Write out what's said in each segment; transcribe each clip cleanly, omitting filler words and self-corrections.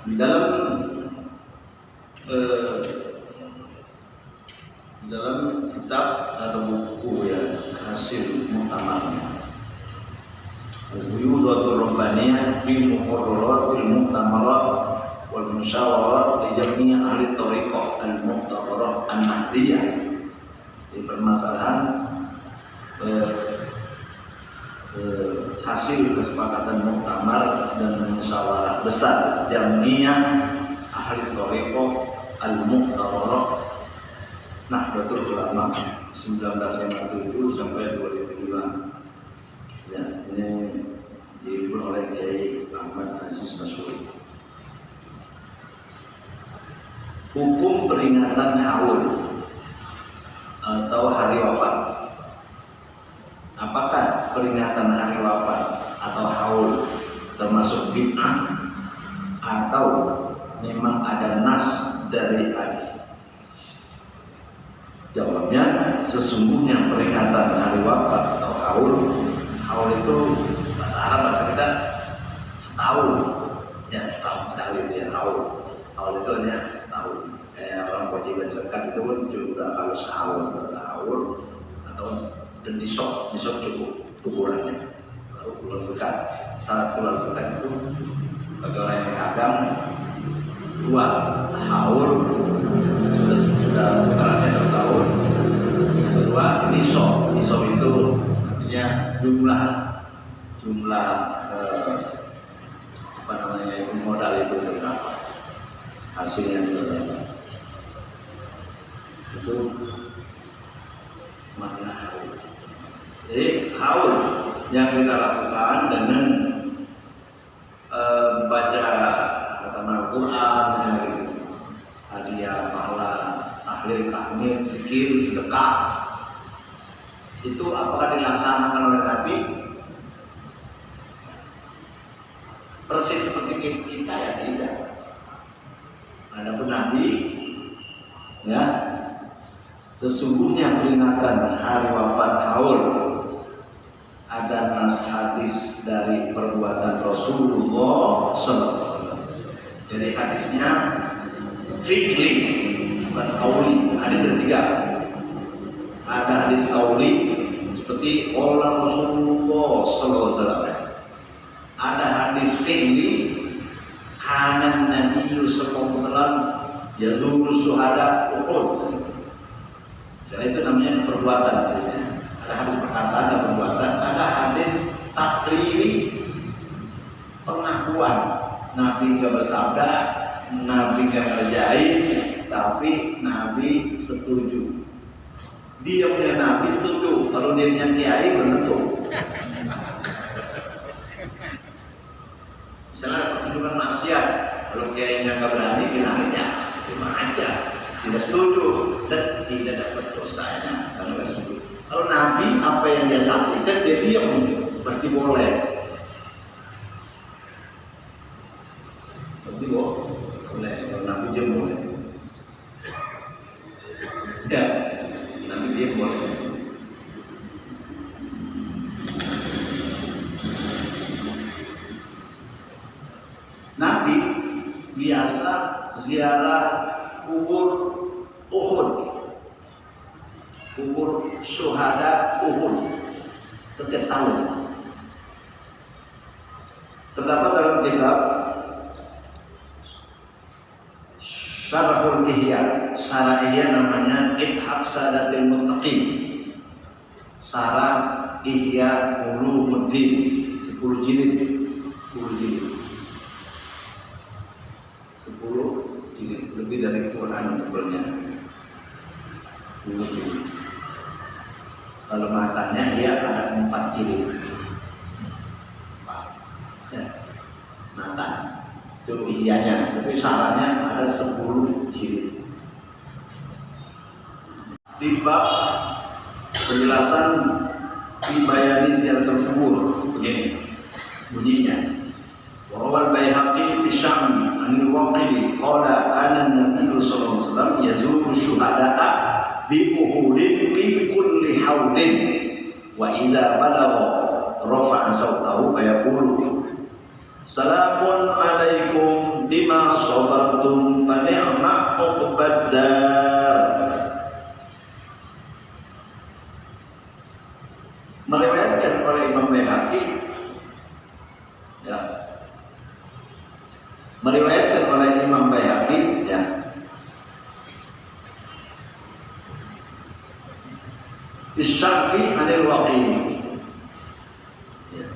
Di dalam kitab atau buku ya hasil muktamarnya Al-Buyudatul Rabbaniyah bil Muqarraratil Muqtamarat wal Musyawarat li Jami' Ahli Thariqah Al-Muqtabarat An-Nahdiyah. Di permasalahan hasil kesepakatan muktamar dan musyawarah besar Jami'ah Ahli Thariqah Al-Muqtabarat Nahdlatul Ulama 1957 sampai 2005. Ya, ini dibuat oleh Kiai Ahmad Aziz Masyuri. Hukum peringatan haul atau hari wafat. Apakah peringatan hari wafat atau haul termasuk bid'ah atau memang ada nas dari hadis? Jawabnya, sesungguhnya peringatan hari wafat atau haul itu bahasa Arab, bahasa kita setahun, ya setahun sekali dia haul itu hanya setahun. Kayak orang kewajiban zakat itu pun juga kalau setahun atau dan nisab cukup ukurannya. Lalu bulan zakat, syarat bulan zakat itu bagi orang yang dagang 2 haul sudah ukurannya 1 tahun. Kedua nisab itu artinya jumlah modal itu berapa, hasilnya berapa. Itu makna haul. Jadi haul yang kita lakukan dengan baca khatam Al-Quran, hadiah, pahala, tahlil, tahmid, zikir, sedekah, itu apakah dilaksanakan oleh Nabi? Persis seperti kita ya tidak. Adapun Nabi, ya, sesungguhnya peringatan hari wafat haul ada nas hadis dari perbuatan Rasulullah SAW. Jadi hadisnya fi'li bukan qauli. Hadis ketiga. Ada hadis qauli seperti qala Rasulullah SAW. Ada hadis fi'li kana Nabi sallallahu alaihi wasallam yazuru syuhada Uhud. Jadi itu namanya perbuatan biasanya. Ada hadis perkataan dan perbuatan, ada hadis takriri pengakuan. Nabi enggak bersabda, Nabi enggak ngerjain, tapi Nabi setuju. Dia punya Nabi setuju, kalau dia punya kiai belum tentu. Misalnya ada pertunjukan maksiat, kalau kiainya nggak berani bilangnya, terima aja, tidak setuju dan tidak dapat dosanya karena nggak setuju. Kalau Nabi apa yang dia saksikan dia diam, berarti boleh. Berarti boleh, kalau Nabi dia boleh. Ya, Nabi dia boleh. Nabi biasa ziarah kubur Uhud, kubur syuhada Uhud setiap tahun. Terdapat dalam kitab Syarahul Ihya, Syarah Ihya namanya Ithab Sadatil Muttaqin, Syarah Ihya Ulumuddin, 10 jilid, 10 jilid. Lebih dari Quran sebenarnya. Kalau matanya dia ada 4 jilid. Ya, mata. Itu iyanya, tapi syarahnya ada 10 jilid. Di bab penjelasan dibayani ziaratul kubur, begini bunyinya. Rawal Baihaqi fi Syam'i anil Waqidi qala kana an-nabiy sallallahu alaihi wasallam yazuru syuhada'a bi uhudin fi kulli haudin wa idza balagha rafa'a sawtahu fa yaqulu salamun alaikum bima sabartum fa ni'ma uqbad dar. Meriwayatkan oleh Imam Baihaqi, ya, meriwayatkan oleh Imam Baihaqi, ya, Isyafi anil Waqidi, ya,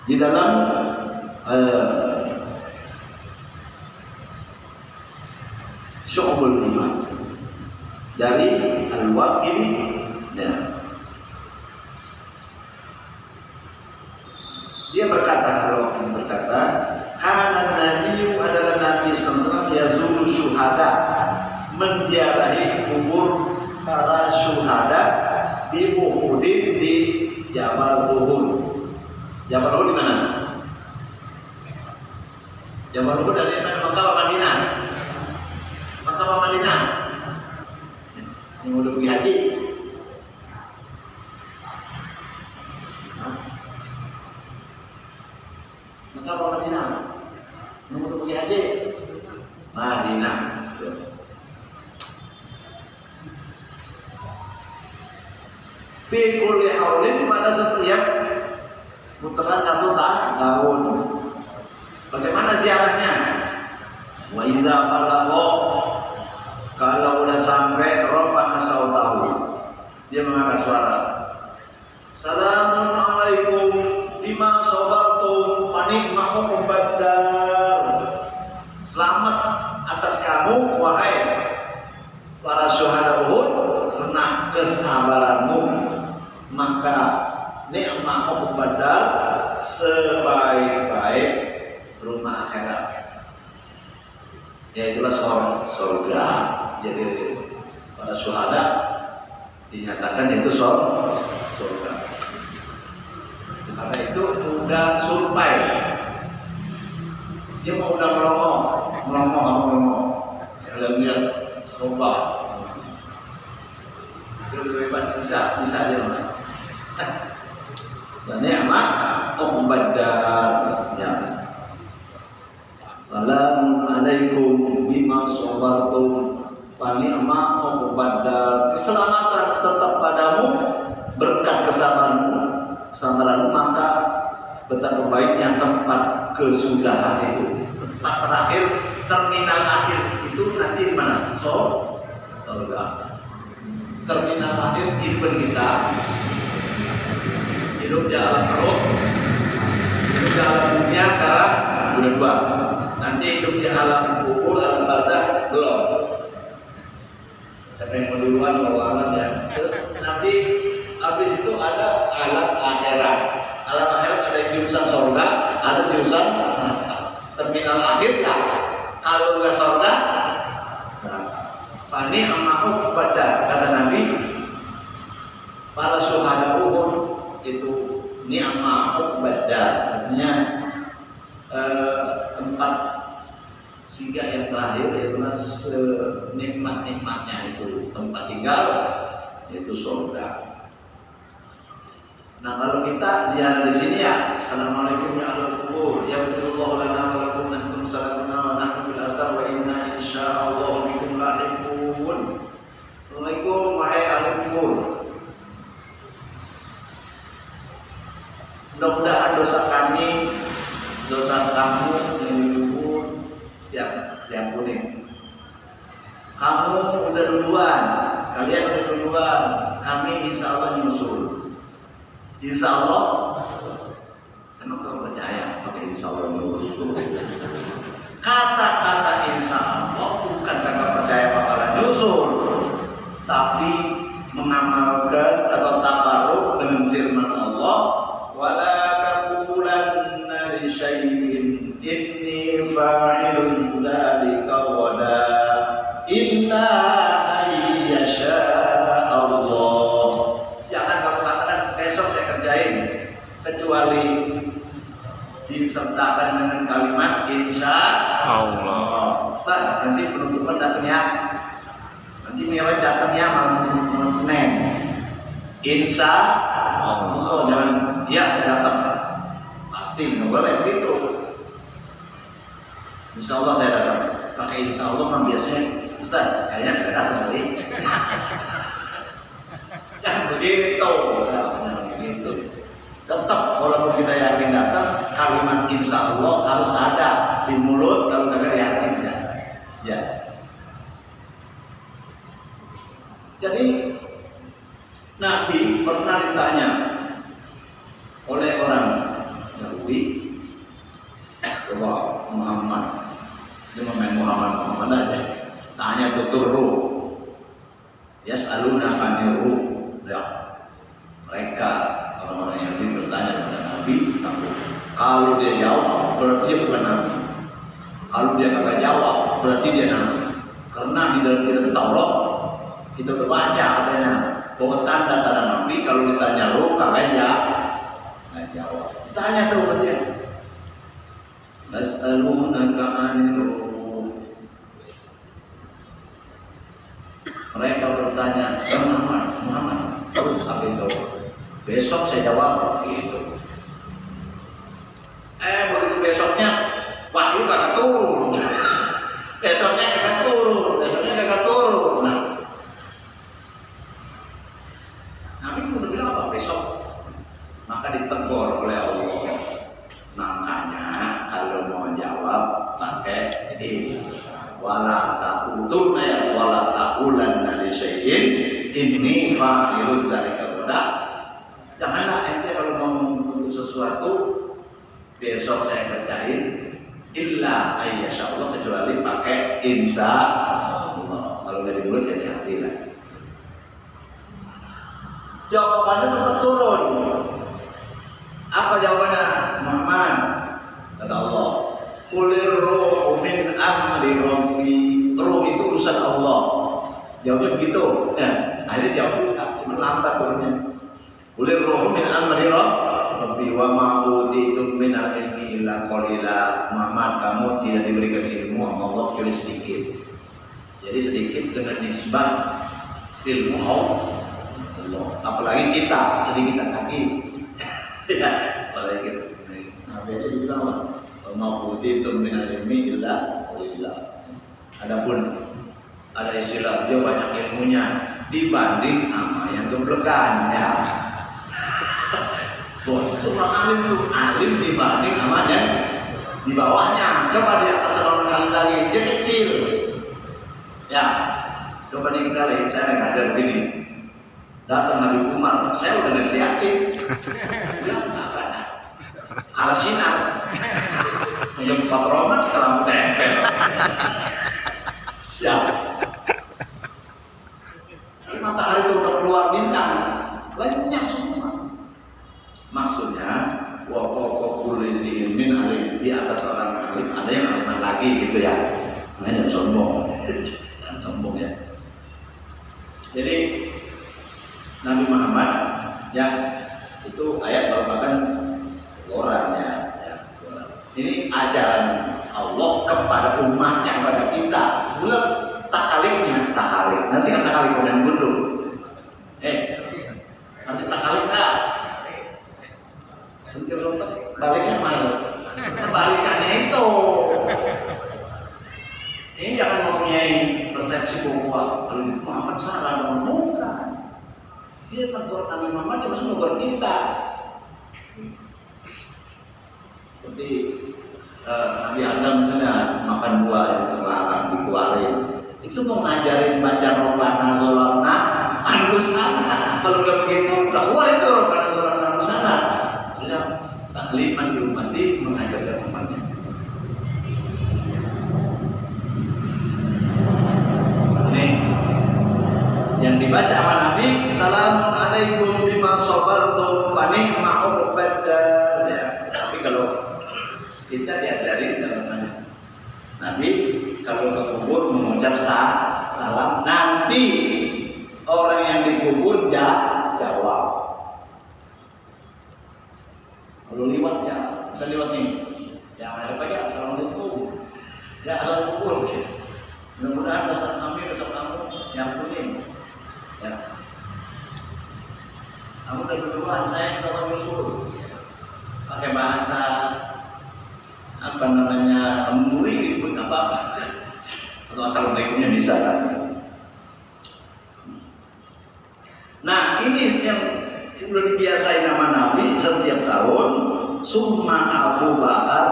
di dalam Syu'bul Iman dari Al-Waqidi, ya. Dia berkata, Al-Waqidi berkata, karena Nabi adalah Nabi SAW yazuru syuhada, menziarahi kubur para syuhada di Uhudin, di Jabal Uhud. Jabal Uhud di mana? Jabal Uhud dari mana? Makkah atau Madinah? Makkah atau Madinah? Yang udah pergi haji. Makkah atau Madinah? Yang udah pergi haji? Madinah. Fi kulli haulin, pada setiap putaran 1 tahun. Bagaimana ziarahnya? Wa iza balagha, kalau udah sampai rofa sautahu, dia mengangkat suara. Assalamun alaikum bima sabartum fa ni'ma uqbad dar. Selamat atas kamu wahai para syuhada Uhud, karena kesabaranmu, maka ni'ma uqbad dar, sebaik-baik rumah akhirat, yaitulah surga. Jadi pada syuhada dinyatakan itu surga. Karena itu udah surpai, dia mau udah melongo, yang lihat coba, dia udah bebas, bisa aja lah. Dan ni'ma uqbad dar, ya. Assalamualaikum bima sabartum fa ni'ma uqbad dar. Keselamatan tetap padamu berkat kesabaranmu, maka betapa baiknya tempat kesudahan itu. Tempat terakhir, terminal akhir itu nanti di mana? Surga. Terminal akhir hidup kita, hidup di alam perut, hidup di alam dunia sekarang udah 2. Nanti hidup di alam kubur, alam barzakh belum. Siapa yang mau duluan, mau alam ya. Terus nanti habis itu ada alam akhirat. Alam akhirat ada jurusan surga, ada jurusan terminal akhir ya. Kalau nggak surga, fani amahu pada kata Nabi, para syuhada Uhud itu ni'ma badar, artinya tempat singgah yang terakhir, yaitu senikmat-nikmatnya itu tempat tinggal, yaitu surga. Nah, kalau kita ziarah di sini ya, assalamualaikum ya ahlul qubur, ya Allahu lana wa lakum antum salamuna wa nahnu bil asar wa inna insyaallah bikum lahiqun. Assalamualaikum wahai ahlul qubur. Mudah-mudahan dosa kami, dosa kamu yang dikubur yang kuning. Kamu udah duluan, kalian udah duluan, kami insya Allah nyusul. Insya Allah, emang kau percaya pakai insya Allah nyusul? Kata-kata insya Allah bukan kata percaya bakalan nyusul, tapi mengamalkan atau tabaruk dengan firman Allah, wala taqulanna li syai'in inni fa'ilun dzalika wala illa ayyasha Allah. Jangan kamu katakan besok saya kerjain, kecuali disertakan dengan kalimat insya Allah. Nanti penutupan datangnya, nanti Mi'raj datangnya malam Senin. Insya Allah, jangan ya saya datang, pasti nggak boleh begitu. Insya Allah saya datang. Pakai insya Allah kan biasanya Ustaz, kayaknya nggak datang kali. Jangan begitu, jangan begitu. Tetap walaupun kita yakin datang, kalimat insya Allah harus ada di mulut, kalau kagak di hati saja. Ya. Jadi Nabi pernah ditanya oleh orang Yahudi, bahwa Muhammad, dia main Muhammad aja, tanya tutur ruh, yas'aluna anir ruh, ya. Mereka orang-orang Yahudi bertanya kepada Nabi, kalau dia jawab berarti dia bukan Nabi, kalau dia kagak jawab berarti dia Nabi. Karena di dalam kitab Taurat kita terbaca katanya bahwa tanda-tanda Nabi kalau ditanya ruh kagak jawab. Tanya tuh ke dia, nas'alunaka anir ruh. Mereka bertanya, Muhammad, ruh apa itu? Besok saya jawab gitu. Begitu besoknya wahyu kagak turun. Besoknya kagak turun. Nabi udah bilang apa besok? Maka ditegur oleh Allah. Makanya kalau mau jawab pakai wala taqulanna li syai'in inni fa'ilun dzalika ghadan. Janganlah ente kalau mau untuk sesuatu besok saya kerjain illa ayyasha Allah, kecuali pakai insya Allah. Kalau dari mulut jadi hati lah. Jawabannya tetap turun. Apa jawabannya? Muhammad, kata Allah, qulir ruhu min amri rabbi. Ruh itu urusan Allah. Jawabnya begitu. Nah, akhirnya jawabnya melambat turunnya. Qulir ruhu min amri rabbi wa ma utitum min al-ilmi illa qalila. Muhammad, kamu tidak diberikan ilmu sama Allah kecuali sedikit. Jadi sedikit dengan nisbah ilmu Allah. Apalagi kita sedikit lagi. Ya, apalagi kita sedikit. Nah, beda dibilang apa? Mau putih itu minalimi illa qalila. Adapun ada istilah dia banyak ilmunya dibanding sama yang geblekan ya. Itu orang alim dibanding sama yang di bawahnya. Coba di atas orang lagi dia kecil. Ya, coba nih kali saya ngajar begini. Datang Habib Umar, saya udah ngeliatin. Dia nggak ada. Kalau sinar, yang 4 roman terlalu tempel. Siap. Matahari itu udah keluar bintang, banyak semua. Maksudnya, waktu min alim di atas orang alim ada yang alim lagi gitu ya. Jangan sombong, jangan sombong ya. Jadi Nabi Muhammad ya itu ayat merupakan orangnya ya. Ini ajaran Allah kepada umatnya, kepada kita. Belum takalik. Nanti kan takalik dengan gunung. Nanti takalik nggak? Sentil lontok baliknya mana? Kebalikannya itu. Ini jangan mempunyai persepsi bahwa Muhammad salah, bukan. Dia tegur Nabi Muhammad, dia masih tegur kita. Seperti Nabi Adam misalnya makan buah yang terlarang dikeluarin, itu mau ngajarin baca Rabbana Zolamna Anfusana. Kalau nggak begitu, udah keluar itu Rabbana Zolamna Anfusana. Maksudnya takliman di umati mengajarkan umatnya. Yang dibaca sama Nabi, Assalamualaikum bima sabartum fa ni'ma uqbadar. Ya, tapi kalau kita diajarin dalam hadis Nabi, kalau ke kubur mengucap salam, nanti orang yang dikubur jawab. Kalau lewat ya, bisa lewat nih. Ya, ada apa ya? Assalamualaikum. Ya, kalau kubur gitu. Mudah-mudahan dosa kami, dosa kamu yang kuning. Ya. Kamu udah berdua, saya sama Yusuf pakai bahasa apa namanya murid assalamualaikumnya bisa kan. Nah ini yang sudah dibiasai nama Nabi setiap tahun. Summa Abu Bakar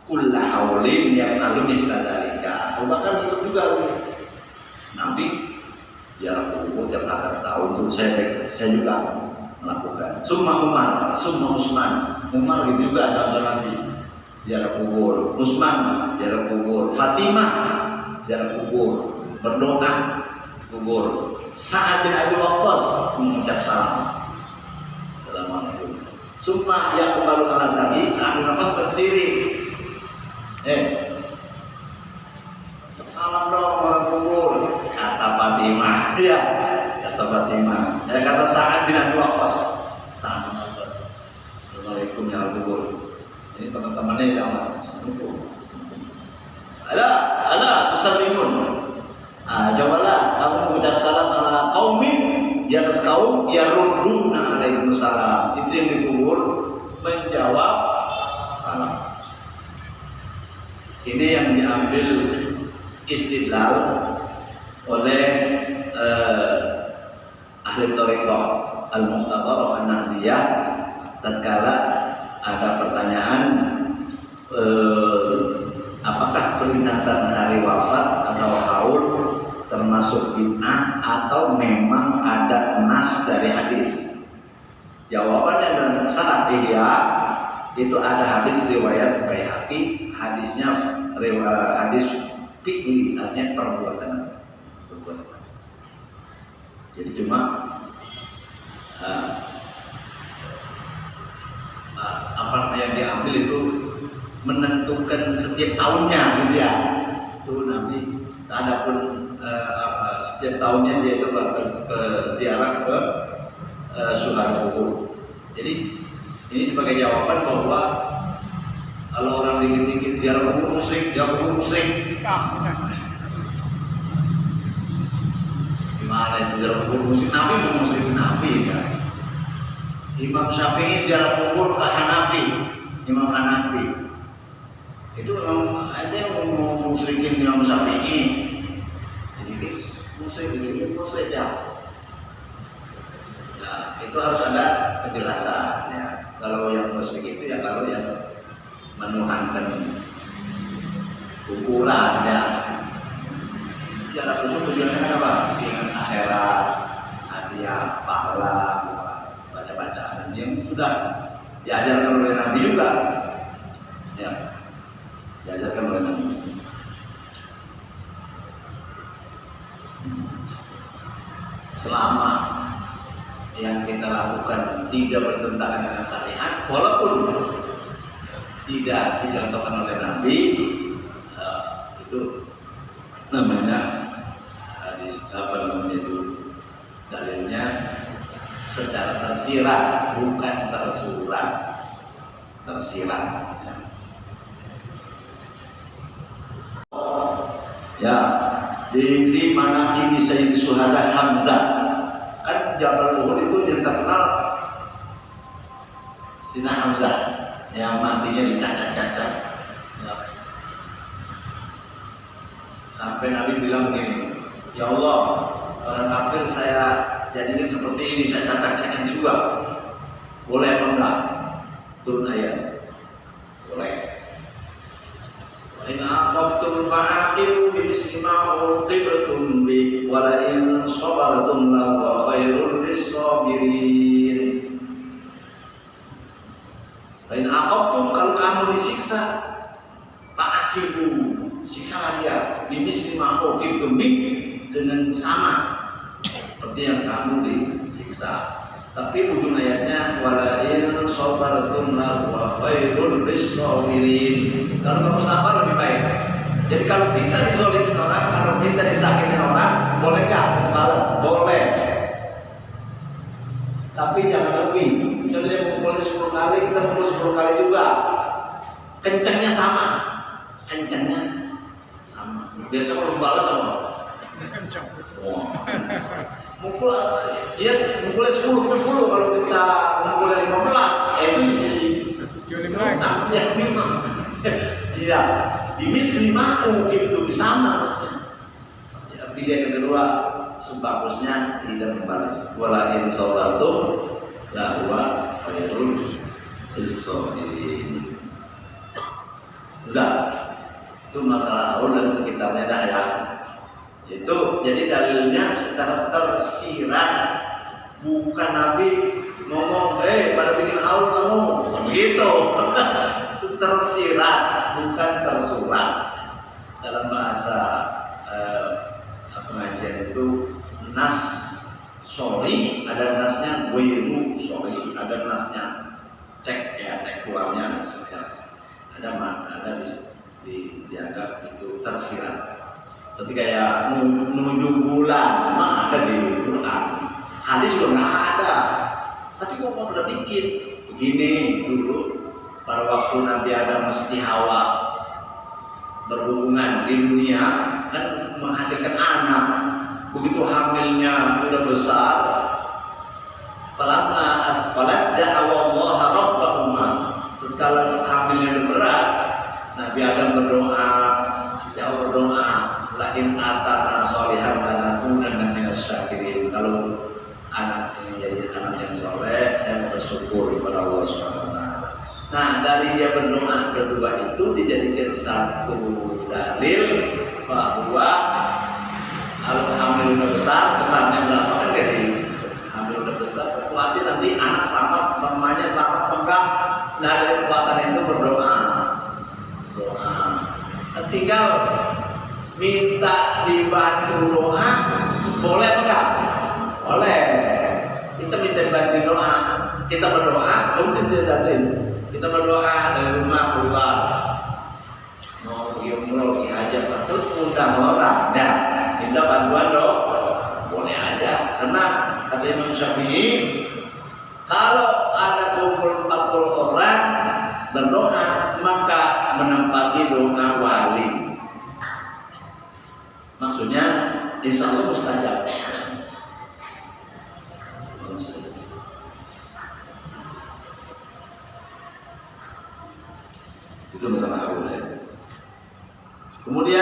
kulla haulin yang lalu misalnya Abu Bakar itu juga Nabi jarak kubur tiap akhir tahun itu saya juga melakukan. Summa Umar, Summa Utsman. Umar itu juga ada Nabi jarak kubur. Utsman jarak kubur. Fatimah jarak kubur. Berdoa kubur. Sa'ad bin Abi Waqqas mengucap salam. Assalamualaikum. Summa yaqbalu al-asami, Sa'ad bin Abi Waqqas berdiri. Salam dong orang kubur. Kata Fatimah, ya. Kata Fatimah. Kata Sa'ad bin Abi Waqqas. Assalamualaikum ya kubur. Ini teman-temannya yang Ala tusallimun. Cobalah kamu mengucap salam ala qaumin di atas kaum yarudduna alaikum salam. Itu yang dikubur menjawab salam. Ini yang diambil istidlal oleh ahli thariqah al-muqtadar an-nahdiyah tatkala ada pertanyaan apakah peringatan hari wafat atau haul termasuk bid'ah atau memang ada nas dari hadis? Jawabannya dalam sanad Ihya itu ada hadis riwayat Baihaqi, hadisnya hadis fi'li, artinya perbuatan. Jadi cuma apa yang diambil itu menentukan setiap tahunnya gitu ya. Itu Nabi adapun setiap tahunnya dia itu ke ziarah ke syuhada kubur. Jadi ini sebagai jawaban bahwa kalau orang dikit-dikit ziarah kubur musyrik, dia kubur musyrik. Gimana itu ziarah kubur musyrik? Nabi mau musyrik Nabi kan? Imam Syafi'i ziarah kubur ke Hanafi, Imam Hanafi. Itu ada yang mau musyrikin Imam Syafi'i. Jadi musyrik ya. Nah, itu harus ada penjelasan ya. Kalau yang musyrik itu ya kalau yang menuhankan kuburan ya. Ziarah kubur tujuannya apa? Ingat akhirat, hadiah, pahala, baca-bacaan yang sudah diajarkan oleh Nabi juga. Ya. Diajarkan oleh Nabi. Selama yang kita lakukan tidak bertentangan dengan syariat, walaupun tidak dicontohkan oleh Nabi, itu namanya hadis apa namanya itu dalilnya secara tersirat, bukan tersurat, tersirat. Ya, di mana ini Sayyid Syuhada Hamzah, kan Jabal Uhud itu yang terkenal Sina Hamzah yang matinya dicacat-cacat. Ya. Sampai Nabi bilang begini, ya Allah, orang kafir saya jadikan seperti ini, saya cacat-cacat juga. Boleh apa enggak? Turun ayat. Boleh. In aqabtum fa'aqibu bimisli ma uqibtum bi wa la in sabartum la khairul lis-sabirin. In aqabtum, kalau kamu disiksa, fa'aqibu, siksalah dia bimisli ma uqibtum bi, dengan sama seperti yang kamu disiksa. Tapi ujung ayatnya wala in sabartum la khairul lis-sabirin. Kalau kamu sabar lebih baik. Jadi kalau kita dizolimin orang, kalau kita disakitin orang, boleh nggak kita balas? Boleh. Tapi jangan lebih. Misalnya dia mukul 10 kali, kita mukul 10 kali juga. Kencangnya sama. Kencangnya sama. Biasa kalau balas apa? Kencang. Wah. Mukul dia mukulnya 10 ke 10, kalau kita mukulnya 15, ini jadi 5. Iya, di misli ma'u itu sama. Pilihan yang kedua sebagusnya tidak membalas. Walakin salatun la huwa khairul lis-sholihin. Sudah, itu masalah haul dan sekitarnya dah ya. Itu jadi dalilnya secara tersirat, bukan Nabi ngomong, pada bikin haul kamu, bukan begitu. Itu tersirat, bukan tersurat. Dalam bahasa pengajian itu nas sorry, ada nasnya wiru sorry, ada nasnya cek ya tekstualnya, ada dianggap itu tersirat. Seperti kayak menuju bulan, memang ada di Quran, hadis juga nggak ada. Tapi kok udah bikin begini dulu pada waktu Nabi Adam mesti Hawa berhubungan di dunia kan menghasilkan anak. Begitu hamilnya udah besar, falamma asqalat da'awallaha rabbahuma. Setelah hamilnya udah berat, Nabi Adam berdoa, Siti Hawa berdoa, la in atana sholihan lanakunanna minas syakirin. Kalau anak ini jadi anak yang soleh, saya bersyukur kepada Allah SWT. Nah, dari dia berdoa kedua itu dijadikan satu dalil bahwa kalau hamil udah besar, besarnya berapa kan dari hamil udah besar, khawatir nanti anak selamat, mamanya selamat enggak. Nah, dari kekuatan itu berdoa. Tinggal minta dibantu doa, boleh enggak? Boleh. Kita minta dibantu doa, kita berdoa, kamu tidak ada. Kita berdoa dari rumah keluar, mau pergi umroh, pergi hajat, terus undang orang, ya minta bantuan dong, boleh aja. Karena kata Imam Syafi'i, kalau ada kumpul 40 orang berdoa, maka menempati doa wali. Maksudnya, insya Allah mustajab. Itu masalah awal ya. Kemudian